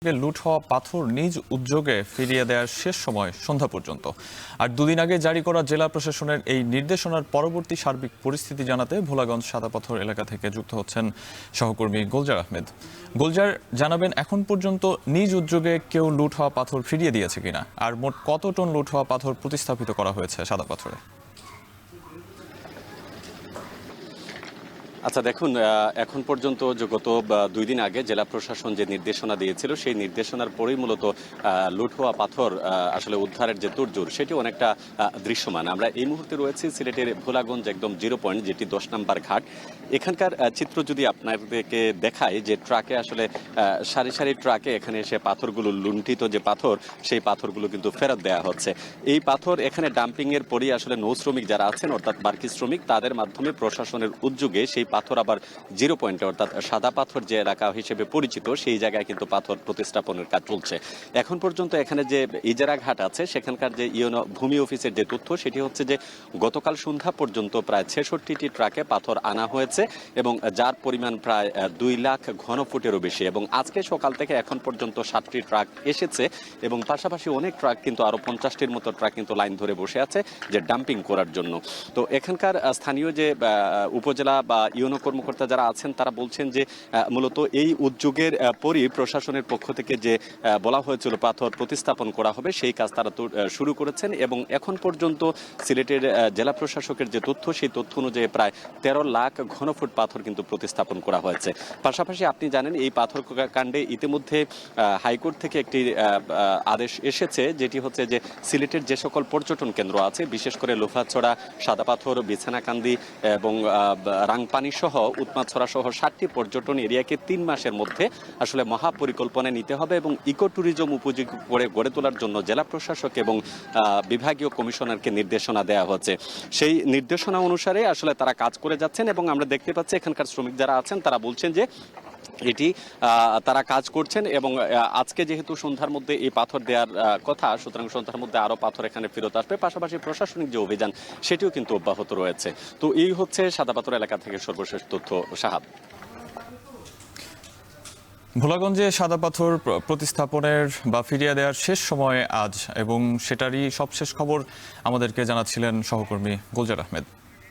লুট হওয়া পাথর নিজ উদ্যোগে ফিরিয়ে দেওয়ার শেষ সময় সন্ধ্যা পর্যন্ত। আর দুদিন আগে জারি করা জেলা প্রশাসনের এই নির্দেশনার পরবর্তী সার্বিক পরিস্থিতি জানাতে ভোলাগঞ্জ সাদাপাথর এলাকা থেকে যুক্ত হচ্ছেন সহকর্মী গোলজার আহমেদ। গোলজার, জানাবেন এখন পর্যন্ত নিজ উদ্যোগে কেউ লুট হওয়া পাথর ফিরিয়ে দিয়েছে কিনা, আর মোট কত টন লুট হওয়া পাথর প্রতিস্থাপিত করা হয়েছে সাদাপাথরে? আচ্ছা দেখুন, এখন পর্যন্ত যে গত 2 দিন আগে জেলা প্রশাসন যে নির্দেশনা দিয়েছিল সেই নির্দেশনার পরেই মূলত লুট হওয়া পাথর আসলে উদ্ধারের যে তোড়জোড় সেটি অনেকটা দৃশ্যমান। আমরা এই মুহূর্তে রয়েছি সিলেটের ভোলাগঞ্জ একদম 0 পয়েন্ট, যেটি 10 নম্বর ঘাট। এখানকার চিত্র যদি আপনাদেরকে দেখায়, যে ট্রাকে আসলে সারি সারি ট্রাকে এখানে এসে পাথরগুলো, লুণ্ঠিত যে পাথর সেই পাথরগুলো কিন্তু ফেরত দেওয়া হচ্ছে। এই পাথর এখানে ডাম্পিং এর পরই আসলে নৌ শ্রমিক যারা আছেন, অর্থাৎ বার্কি শ্রমিক, তাদের মাধ্যমে প্রশাসনের উদ্যোগে সেই পাথর আবার 0 পয়েন্টে, অর্থাৎ সাদা পাথর যে এলাকা হিসেবে পরিচিত সেই জায়গায় কিন্তু পাথর প্রতিস্থাপনের কাজ চলছে। এখন পর্যন্ত এখানে যে ইজারা ঘাট আছে সেখানকার যে ইউনো ভূমি অফিসের যে তথ্য সেটি হচ্ছে যে গতকাল সন্ধ্যা পর্যন্ত প্রায় 66টি ট্রাকে পাথর আনা হয়েছে এবং যার পরিমাণ প্রায় 2 লাখ ঘনফুটেরও বেশি। এবং আজকে সকাল থেকে এখন পর্যন্ত 7টি ট্রাক এসেছে এবং পাশাপাশি অনেক ট্রাক কিন্তু আরো 50টির মতো ট্রাক কিন্তু লাইন ধরে বসে আছে যে ডাম্পিং করার জন্য। তো এখানকার স্থানীয় যে উপজেলা বা ইউনো কর্মকর্তা যারা আছেন তারা বলছেন যে মূলত এই উদ্যোগের পরই প্রশাসনের পক্ষ থেকে যে বলা হয়েছিল পাথর প্রতিস্থাপন করা হবে সেই কাজ তারা শুরু করেছেন। এবং এখন পর্যন্ত সিলেটের জেলা প্রশাসকের যে তথ্য সেই তথ্য অনুযায়ী প্রায় 13 লাখ ঘনফুট পাথর কিন্তু প্রতিস্থাপন করা হয়েছে। পাশাপাশি আপনি জানেন এই পাথর কাণ্ডে ইতিমধ্যে হাইকোর্ট থেকে একটি আদেশ এসেছে, যেটি হচ্ছে যে সিলেটের যে সকল পর্যটন কেন্দ্র আছে, বিশেষ করে লোফাছড়া, সাদাপাথর, বিছানাকান্দি এবং রাংপানি সহ উৎমাছড়া সহ 7টি পর্যটন এরিয়াকে 3 মাসের মধ্যে আসলে মহাপরিকল্পনা নিতে হবে এবং ইকো ট্যুরিজম উপযোগী করে গড়ে তোলার জন্য জেলা প্রশাসক এবং বিভাগীয় কমিশনারকে নির্দেশনা দেওয়া হচ্ছে। সেই নির্দেশনা অনুসারে আসলে তারা কাজ করে যাচ্ছেন এবং আমরা দেখতে পাচ্ছি এখানকার শ্রমিক যারা আছেন তারা বলছেন যে এটি তারা কাজ করছেন এবং আজকে যেহেতু সন্ধ্যার মধ্যে এই পাথর দেওয়ার কথা, সুতরাং সন্ধ্যার মধ্যে আরো পাথর এখানে ফেরত আসবে। পাশাপাশি প্রশাসনিক যে অভিযান সেটিও কিন্তু অব্যাহত রয়েছে। তো এই হচ্ছে সাদাপাথর এলাকা থেকে সর্বশেষ তথ্য। সাহাব, ভোলাগঞ্জে সাদা পাথর প্রতিস্থাপনের বা ফিরিয়ে দেওয়ার শেষ সময় আজ, এবং সেটারই সবশেষ খবর আমাদেরকে জানাচ্ছিলেন সহকর্মী গোলজার আহমেদ।